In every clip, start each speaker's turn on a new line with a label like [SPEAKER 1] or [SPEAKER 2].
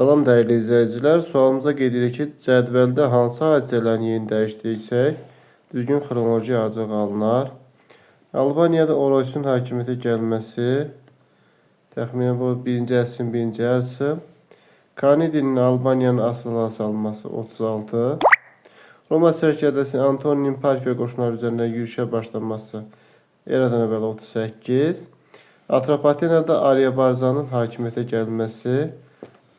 [SPEAKER 1] Salam dəyərli izləyicilər. Sualımıza qeyd edirik ki, cədvəldə hansı hadisələrin yerini dəyişdirsək, düzgün xronoloji yazıq alınar. Albaniyada Oroysun hakimiyyətə gəlməsi, təxminən bu 1-ci əsrin 1-ci yarısı. Kanidinin Albaniyanın asılı salınması 36. Roma sərkərdəsi Antoninin Parfiya qoşunları üzərindən yürüşə başlanması eradan əvvəl 38. Atropatenada Aryabarzanın hakimiyyətə gəlməsi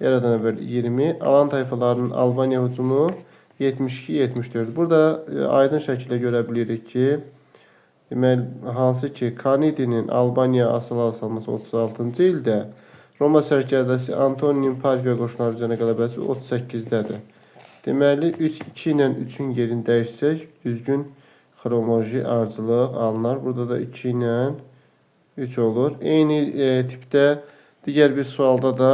[SPEAKER 1] eradan əvvəl 20. Alan tayfalarının Albaniya hücumu 72-74. Burada aydın şəkildə görə bilirik ki, deməli, hansı ki, Kanidinin Albaniya asılı salınması 36-cı ildə, Roma sərkərdəsi Antoninin Parfiya qoşunları üzərinə qələbəsi 38-dədir. Deməli, 2 ilə 3-ün yerini dəyişsək, düzgün xronoloji ardıcıllıq alınar. Burada da 2 ilə 3 olur. Eyni tipdə digər bir sualda da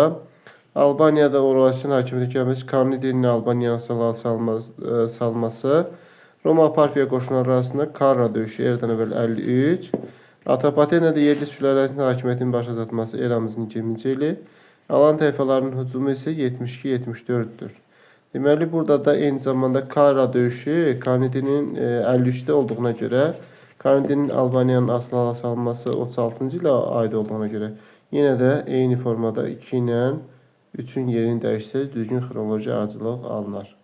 [SPEAKER 1] Albaniyada Oroysun hakimiyyətə gəlməsi, Kanidinin Albaniyanın asılı salması, Roma Parfiya qoşunları arasında Karra döyüşü eradan əvvəl 53. Atropatenada yerli sülaləsinin hakimiyyətinin başa çatması eramızın 20-ci ili. Alan tayfalarının hücumu isə 72-74'dür. Deməli, burada da eyni zamanda Karra döyüşü Kanidinin 53'də olduğuna görə, Kanidinin Albaniyanın asılı salınması 36-cı ilə aid olduğuna görə, yenə də eyni formada 2 ilə 3-ün yerini dəyişsə, düzgün xronoloji ardıcıllıq alınar.